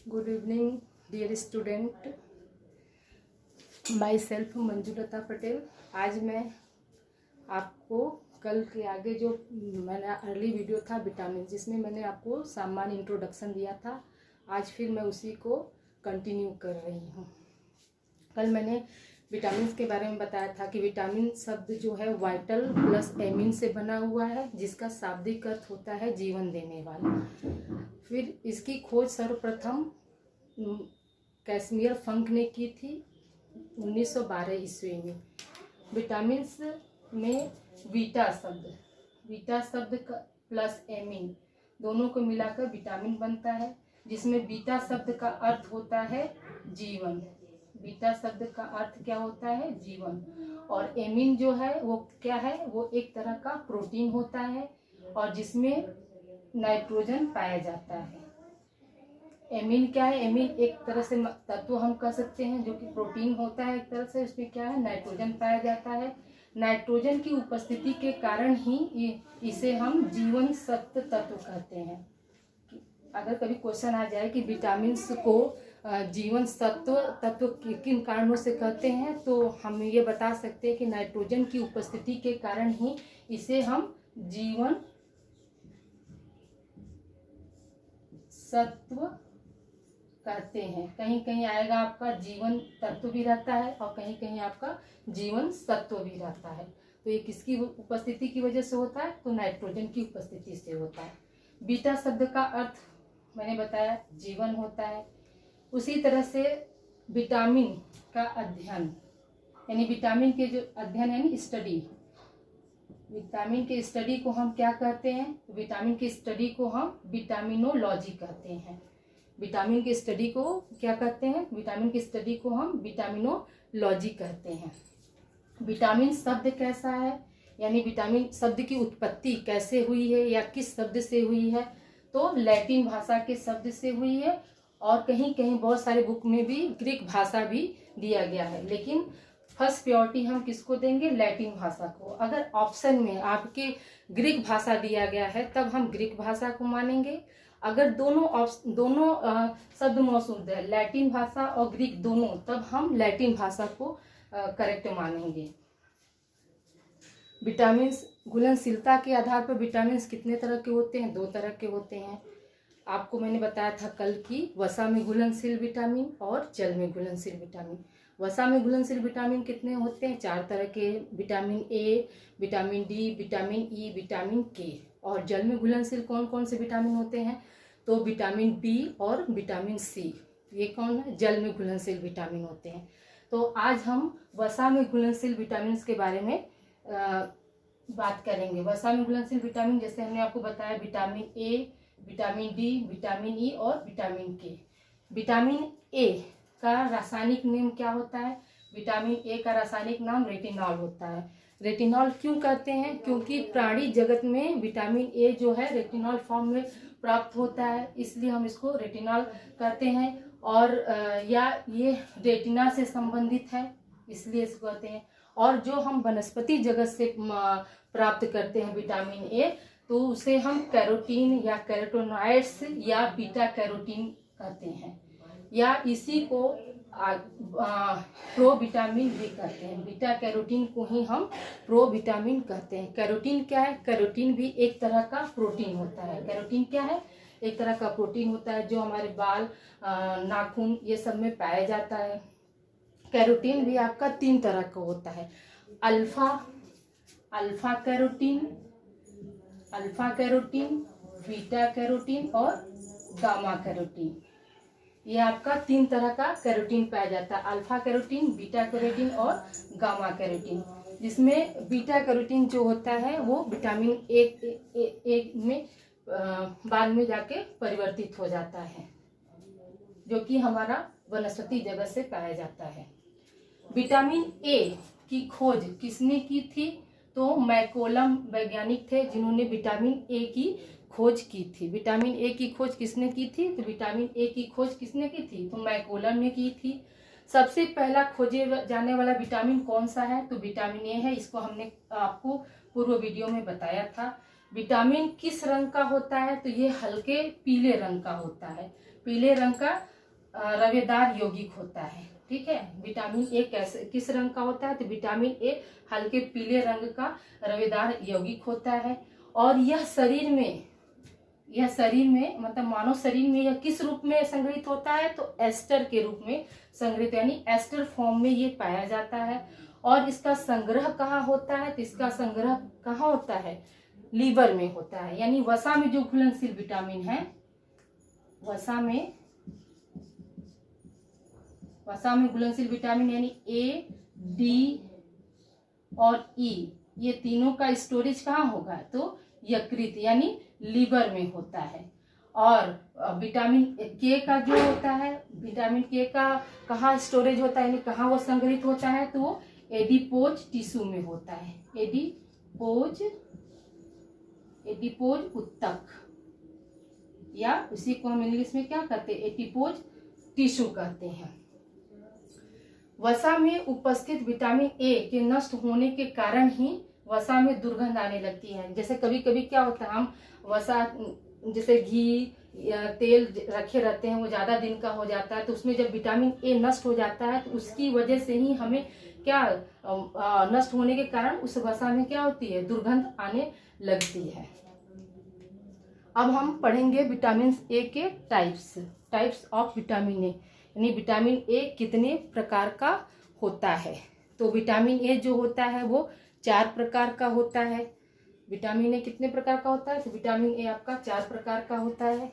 Good evening dear student, myself Manjulata Patel. आज मैं आपको कल के आगे जो मैंने अर्ली वीडियो था विटामिन, जिसमें मैंने आपको सामान्य इंट्रोडक्शन दिया था, आज फिर मैं उसी को कंटिन्यू कर रही हूँ। कल मैंने विटामिन के बारे में बताया था कि विटामिन शब्द जो है वाइटल प्लस एमिन से बना हुआ है, जिसका शाब्दिक अर्थ होता है जीवन देने वाला। फिर इसकी खोज सर्वप्रथम कैसमियर फंक ने की थी 1912 ईस्वी में। विटामिन में वीटा शब्द प्लस एमिन दोनों को मिलाकर विटामिन बनता है, जिसमें बीटा शब्द का अर्थ होता है जीवन। बीटा शब्द का अर्थ क्या होता है? जीवन। और एमिन जो है वो क्या है? वो एक तरह का प्रोटीन होता है और जिसमें नाइट्रोजन पाया जाता है। एमिन क्या है? एमिन एक तरह से तत्व हम कह सकते हैं जो कि प्रोटीन होता है एक तरह से। उसमें क्या है? नाइट्रोजन पाया जाता है। नाइट्रोजन की उपस्थिति के कारण ही इसे हम जीवन सत्व तत्व कहते हैं। अगर कभी क्वेश्चन आ जाए कि विटामिन को जीवन सत्व तत्व किन कारणों से कहते हैं, तो हम ये बता सकते हैं कि नाइट्रोजन की उपस्थिति के कारण ही इसे हम जीवन सत्व कहते हैं। कहीं कहीं आएगा आपका जीवन तत्व भी रहता है और कहीं कहीं आपका जीवन सत्व भी रहता है। तो ये किसकी उपस्थिति की वजह से होता है? तो नाइट्रोजन की उपस्थिति से होता है। बीटा शब्द का अर्थ मैंने बताया जीवन होता है। उसी तरह से विटामिन का अध्ययन, यानी विटामिन के जो अध्ययन है स्टडी, विटामिन के स्टडी को हम क्या कहते हैं? विटामिन की स्टडी को हम विटामिनोलॉजी कहते हैं। विटामिन की स्टडी को क्या कहते हैं? विटामिन की स्टडी को हम विटामिनोलॉजी कहते हैं। विटामिन शब्द कैसा है, यानी विटामिन शब्द की उत्पत्ति कैसे हुई है या किस शब्द से हुई है? तो लैटिन भाषा के शब्द से हुई है और कहीं कहीं बहुत सारे बुक में भी ग्रीक भाषा भी दिया गया है, लेकिन फर्स्ट प्रायोरिटी हम किसको देंगे? लैटिन भाषा को। अगर ऑप्शन में आपके ग्रीक भाषा दिया गया है तब हम ग्रीक भाषा को मानेंगे। अगर दोनों शब्द मौजूद है, लैटिन भाषा और ग्रीक दोनों, तब हम लैटिन भाषा को करेक्ट मानेंगे। विटामिन घुलनशीलता के आधार पर विटामिन कितने तरह के होते हैं? 2 तरह के होते हैं। आपको मैंने बताया था कल की वसा में घुलनशील विटामिन और जल में घुलनशील विटामिन। वसा में घुलनशील विटामिन कितने होते हैं? 4 तरह के, vitamin A, vitamin D, vitamin E, vitamin के। और जल में घुलनशील कौन कौन से विटामिन होते हैं? तो विटामिन बी और विटामिन सी, ये कौन है? जल में घुलनशील विटामिन होते हैं। तो आज हम वसा में घुलनशील विटामिन के बारे में बात करेंगे। वसा में घुलनशील विटामिन जैसे हमने आपको बताया vitamin A, vitamin D, vitamin E और विटामिन के। विटामिन ए का रासायनिक नाम क्या होता है? विटामिन ए का रासायनिक नाम रेटिनॉल होता है। रेटिनॉल क्यों कहते हैं? क्योंकि प्राणी जगत में विटामिन ए जो है रेटिनॉल फॉर्म में प्राप्त होता है, इसलिए हम इसको रेटिनॉल कहते हैं। और या ये रेटिना से संबंधित है, इसलिए इसको कहते हैं। और जो हम वनस्पति जगत से प्राप्त करते हैं विटामिन ए, तो उसे हम कैरोटीन या कैरोटीनॉइड्स या बीटा कैरोटीन कहते हैं, या इसी को प्रो विटामिन भी कहते हैं। बीटा कैरोटीन को ही हम प्रो विटामिन कहते हैं। कैरोटीन क्या है? कैरोटीन भी एक तरह का प्रोटीन होता है। कैरोटीन क्या है? एक तरह का प्रोटीन होता है जो हमारे बाल, नाखून, ये सब में पाया जाता है। कैरोटीन भी आपका 3 तरह का होता है। अल्फा कैरोटीन, बीटा कैरोटीन और गामा कैरोटीन। ये आपका 3 तरह का कैरोटीन पाया जाता है। अल्फा कैरोटीन, बीटा कैरोटीन और गामा कैरोटीन, जिसमें बीटा कैरोटीन जो होता है वो विटामिन ए में बाद में जाके परिवर्तित हो जाता है, जो कि हमारा वनस्पति जगत से पाया जाता है। विटामिन ए की खोज किसने की थी? तो मैकोलम वैज्ञानिक थे जिन्होंने विटामिन ए की खोज की थी। विटामिन ए की खोज किसने की थी? तो विटामिन ए की खोज किसने की थी? तो मैकोलम ने की थी। सबसे पहला खोजे जाने वाला विटामिन कौन सा है? तो विटामिन ए है। इसको हमने आपको पूर्व वीडियो में बताया था। विटामिन किस रंग का होता है? तो ये हल्के पीले रंग का होता है। पीले रंग का रवेदार यौगिक होता है। ठीक है, विटामिन ए कैसे किस रंग का होता है, तो विटामिन ए हल्के पीले रंग का रवेदार यौगिक होता है। और यह शरीर में मतलब मानव शरीर में यह किस रूप में संग्रहित होता है, तो एस्टर के रूप में संग्रहित, यानी एस्टर फॉर्म में ये पाया जाता है। और इसका संग्रह कहाँ होता है, तो इसका संग्रह कहाँ होता है, लीवर में होता है। यानी वसा में जो घुलनशील विटामिन है, वसा में घुलनशील विटामिन यानी ए, डी और ई, ये तीनों का स्टोरेज कहाँ होगा, तो यकृत यानी लीवर में होता है। और विटामिन के का जो होता है, विटामिन के का कहाँ स्टोरेज होता है, यानी कहाँ वो संग्रहित होता है, तो वो एडिपोज टिश्यू में होता है। एडिपोज उत्तक, या उसी को हम इंग्लिश में क्या कहते हैं, एडिपोज टिश्यू कहते हैं। वसा में उपस्थित विटामिन ए के नष्ट होने के कारण ही वसा में दुर्गंध आने लगती है। जैसे कभी कभी क्या होता है, हम वसा जैसे घी या तेल रखे रहते हैं, वो ज़्यादा दिन का हो जाता है, तो उसमें जब विटामिन ए नष्ट हो जाता है तो उसकी वजह से ही हमें क्या नष्ट होने के कारण उस वसा में क्या होती है, दुर्गंध आने लगती है। अब हम पढ़ेंगे विटामिन ए के टाइप्स ऑफ विटामिन ए, यानी विटामिन ए कितने प्रकार का होता है। तो विटामिन ए जो होता है वो 4 प्रकार का होता है। विटामिन ए कितने प्रकार का होता है, तो विटामिन ए आपका 4 प्रकार का होता है।